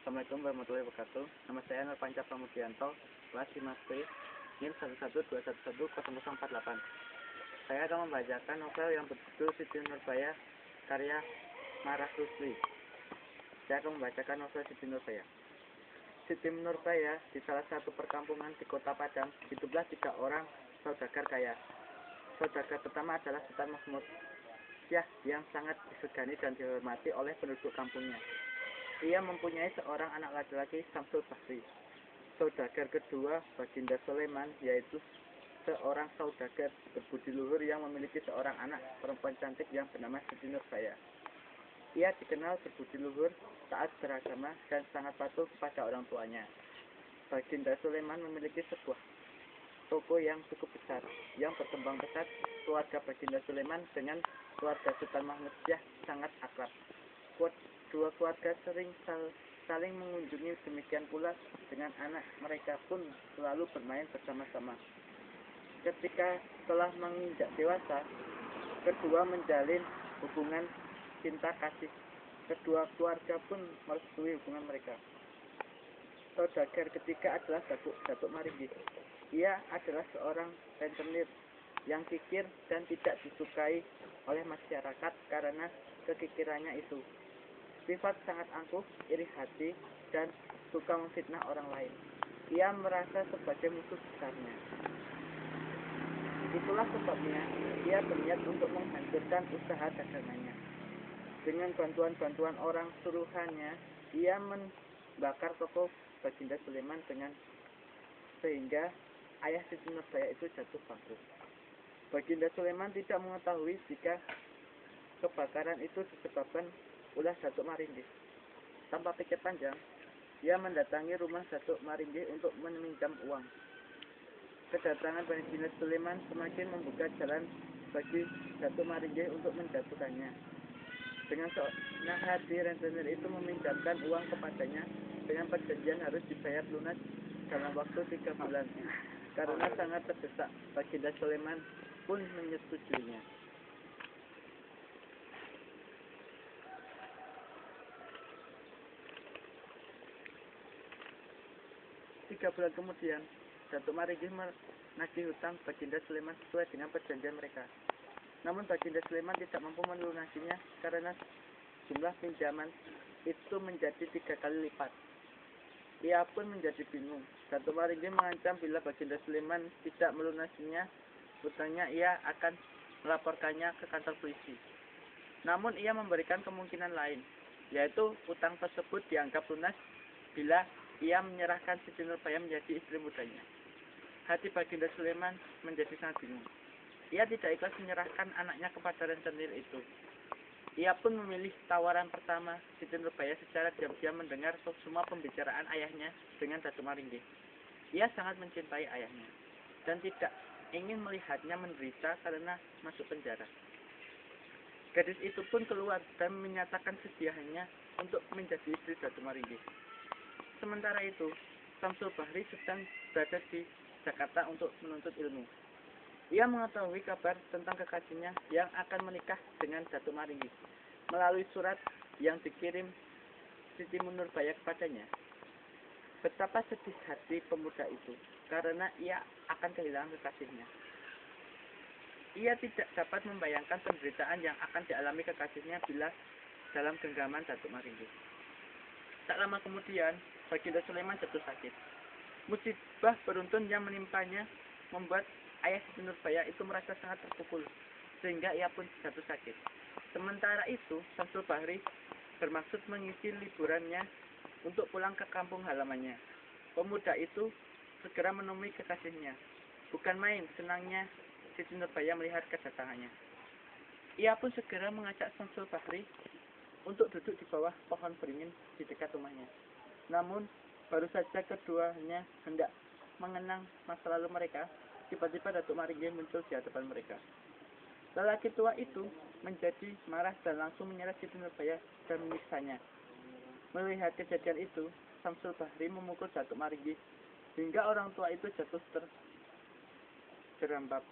Assalamualaikum warahmatullahi wabarakatuh. Nama saya Nurpanca Pramudianto, kelas 5B, NIM 112110048. Saya akan membacakan novel yang berjudul Siti Nurbaya, karya Marah Rusli. Saya akan membacakan novel Siti Nurbaya. Siti Nurbaya, di salah satu perkampungan di Kota Padang, hiduplah 3 orang saudagar kaya. Saudagar pertama adalah Sultan Mahmud Syah yang sangat disegani dan dihormati oleh penduduk kampungnya. Ia mempunyai seorang anak laki-laki, Samsul Bahri. Saudagar kedua, Baginda Sulaiman, yaitu seorang saudagar berbudi luhur yang memiliki seorang anak perempuan cantik yang bernama Siti Nurbaya. Ia dikenal berbudi luhur, taat beragama, dan sangat patuh kepada orang tuanya. Baginda Sulaiman memiliki sebuah toko yang cukup besar, yang berkembang pesat. Keluarga Baginda Sulaiman dengan keluarga Sultan Mahmud Syah sangat akrab. Dua keluarga sering saling mengunjungi, demikian pula dengan anak mereka pun selalu bermain bersama-sama. Ketika telah menginjak dewasa, kedua menjalin hubungan cinta kasih. Kedua keluarga pun merestui hubungan mereka. Saudagar ketiga adalah Datuk Maringgih. Ia adalah seorang rentenir yang kikir dan tidak disukai oleh masyarakat karena kekikirannya itu. Sifat sangat angkuh, iri hati, dan suka memfitnah orang lain. Ia merasa sebagai musuh besarnya. Itulah sebabnya ia berniat untuk menghancurkan usaha dagangannya. Dengan bantuan orang suruhannya, ia membakar toko Baginda Sulaiman sehingga ayah Siti Nurbaya itu jatuh bangkrut. Baginda Sulaiman tidak mengetahui jika kebakaran itu disebabkan ulah Datuk Maringgih. Tanpa pikir panjang, ia mendatangi rumah Datuk Maringgih untuk meminjam uang. Kedatangan Baginda Sulaiman semakin membuka jalan bagi Datuk Maringgih untuk menjatuhkannya. Dengan senang hati, rentenir itu meminjamkan uang kepadanya dengan perjanjian harus dibayar lunas dalam waktu 3 bulan. Karena sangat terdesak, Baginda Sulaiman pun menyetujuinya. 3 bulan kemudian, Datuk Maringgih menagih hutang Baginda Sulaiman sesuai dengan perjanjian mereka. Namun Baginda Sulaiman tidak mampu melunasinya karena jumlah pinjaman itu menjadi 3 kali lipat. Ia pun menjadi bingung. Datuk Maringgih mengancam bila Baginda Sulaiman tidak melunasinya hutangnya, ia akan melaporkannya ke kantor polisi. Namun ia memberikan kemungkinan lain, yaitu hutang tersebut dianggap lunas bila ia menyerahkan Siti Nurbaya menjadi istri mudanya. Hati Baginda Sulaiman menjadi sangat bingung. Ia tidak ikhlas menyerahkan anaknya kepada rentenir itu. Ia pun memilih tawaran pertama. Siti Nurbaya secara diam-diam mendengar semua pembicaraan ayahnya dengan Datuk Maringgih. Ia sangat mencintai ayahnya dan tidak ingin melihatnya menderita karena masuk penjara. Gadis itu pun keluar dan menyatakan kesediaannya untuk menjadi istri Datuk Maringgih. Sementara itu, Samsul Bahri sedang berada di Jakarta untuk menuntut ilmu. Ia mengetahui kabar tentang kekasihnya yang akan menikah dengan Datuk Maringgih melalui surat yang dikirim Siti Nurbaya kepadanya. Betapa sedih hati pemuda itu karena ia akan kehilangan kekasihnya. Ia tidak dapat membayangkan penderitaan yang akan dialami kekasihnya bila dalam genggaman Datuk Maringgih. Tak lama kemudian, Baginda Sulaiman jatuh sakit. Musibah beruntun yang menimpanya membuat ayah Siti Nurbaya itu merasa sangat terpukul, sehingga ia pun jatuh sakit. Sementara itu, Samsul Bahri bermaksud mengisi liburannya untuk pulang ke kampung halamannya. Pemuda itu segera menemui kekasihnya. Bukan main senangnya Siti Nurbaya melihat kedatangannya. Ia pun segera mengajak Samsul Bahri untuk duduk di bawah pohon beringin di dekat rumahnya. Namun, baru saja keduanya hendak mengenang masa lalu mereka, tiba-tiba Datuk Maringgih muncul di hadapan mereka. Lelaki tua itu menjadi marah dan langsung menyeret Siti Nurbaya dan menyiksanya. Melihat kejadian itu, Samsul Bahri memukul Datuk Maringgih hingga orang tua itu jatuh terjerembab.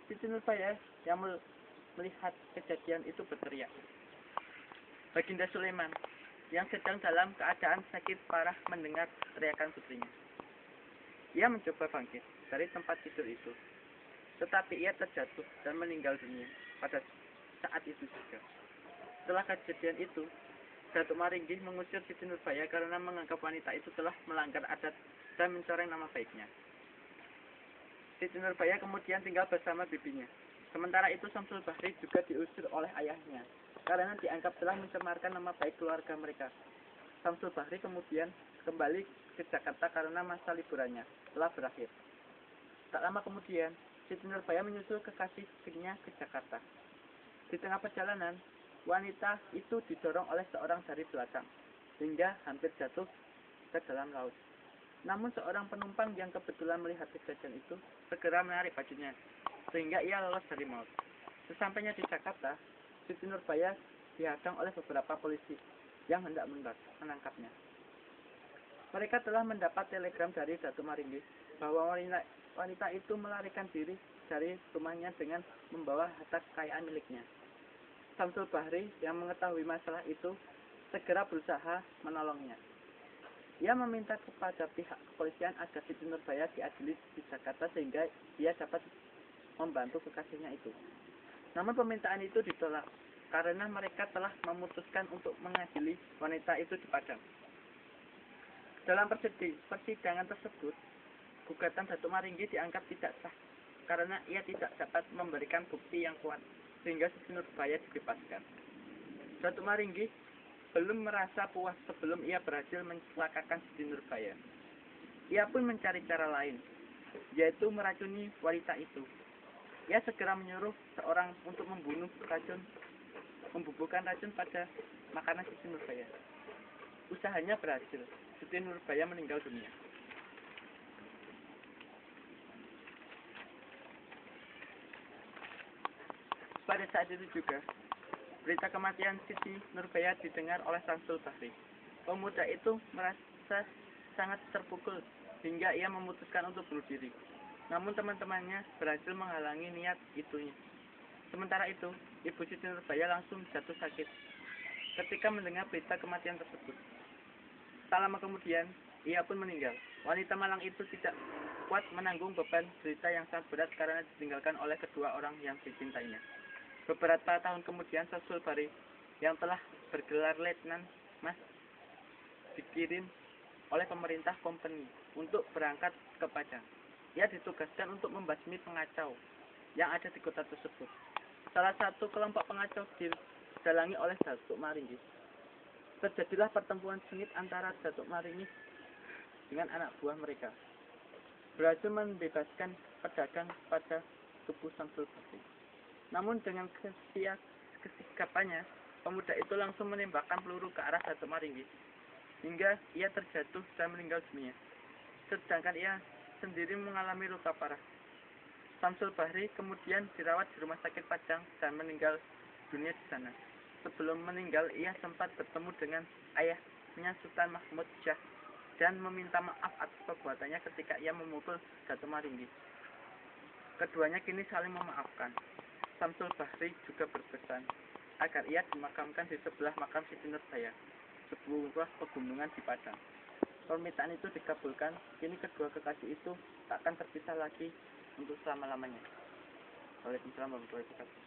Siti Nurbaya yang melihat kejadian itu berteriak, "Baginda Sulaiman, yang sedang dalam keadaan sakit parah mendengar teriakan putrinya. Ia mencoba bangkit dari tempat tidur itu, tetapi ia terjatuh dan meninggal dunia pada saat itu juga. Setelah kejadian itu, Datuk Maringgih mengusir Siti Nurbaya karena menganggap wanita itu telah melanggar adat dan mencoreng nama baiknya. Siti Nurbaya kemudian tinggal bersama bibinya. Sementara itu Samsul Bahri juga diusir oleh ayahnya karena dianggap telah mencemarkan nama baik keluarga mereka. Samsul Bahri kemudian kembali ke Jakarta karena masa liburannya telah berakhir. Tak lama kemudian, Siti Nurbaya menyusul kekasihnya ke Jakarta. Di tengah perjalanan, wanita itu didorong oleh seorang dari belakang, hingga hampir jatuh ke dalam laut. Namun seorang penumpang yang kebetulan melihat kejadian itu, segera menarik bajunya, sehingga ia lolos dari maut. Sesampainya di Jakarta, Siti Nurbaya dihadang oleh beberapa polisi yang hendak menangkapnya. Mereka telah mendapat telegram dari Datuk Maringgih bahwa wanita itu melarikan diri dari rumahnya dengan membawa harta kekayaan miliknya. Samsul Bahri yang mengetahui masalah itu segera berusaha menolongnya. Ia meminta kepada pihak kepolisian agar Siti Nurbaya diadili di Jakarta sehingga ia dapat membantu kekasihnya itu. Namun permintaan itu ditolak karena mereka telah memutuskan untuk mengadili wanita itu di Padang. Dalam persidangan tersebut, gugatan Datuk Maringgih dianggap tidak sah karena ia tidak dapat memberikan bukti yang kuat sehingga Siti Nurbaya dibebaskan. Datuk Maringgih belum merasa puas sebelum ia berhasil mencelakakan Siti Nurbaya. Ia pun mencari cara lain, yaitu meracuni wanita itu. Ia segera menyuruh seorang untuk membubuhkan racun pada makanan Siti Nurbaya. Usahanya berhasil, Siti Nurbaya meninggal dunia. Pada saat itu juga, berita kematian Siti Nurbaya didengar oleh Samsul Bahri. Pemuda itu merasa sangat terpukul hingga ia memutuskan untuk bunuh diri. Namun teman-temannya berhasil menghalangi niat itunya. Sementara itu, Ibu Siti Nurbaya langsung jatuh sakit ketika mendengar berita kematian tersebut. Tak lama kemudian, ia pun meninggal. Wanita malang itu tidak kuat menanggung beban derita yang sangat berat karena ditinggalkan oleh kedua orang yang dicintainya. Beberapa tahun kemudian, Samsul Bahri yang telah bergelar Letnan Mas dikirim oleh pemerintah kompeni untuk berangkat ke Padang. Ia ditugaskan untuk membasmi pengacau yang ada di kota tersebut. Salah satu kelompok pengacau didalangi oleh Datuk Maringgih. Terjadilah pertempuran sengit antara Datuk Maringgih dengan anak buah mereka. Berhasil membebaskan pedagang pada tubuh Samsul Bahri. Namun dengan kesikapannya, pemuda itu langsung menembakkan peluru ke arah Datuk Maringgih, hingga ia terjatuh dan meninggal dunia. Sedangkan ia sendiri mengalami luka parah. Samsul Bahri kemudian dirawat di rumah sakit Padang dan meninggal dunia di sana. Sebelum meninggal, ia sempat bertemu dengan ayahnya Sultan Mahmud Shah dan meminta maaf atas perbuatannya ketika ia memukul Datuk Maringgih. Keduanya kini saling memaafkan. Samsul Bahri juga berpesan agar ia dimakamkan di sebelah makam Siti Nurbaya, sebuah pegunungan di Padang. Permintaan itu dikabulkan, kini kedua kekasih itu tak akan terpisah lagi untuk selama-lamanya. Waalaikumsalam warahmatullahi wabarakatuh.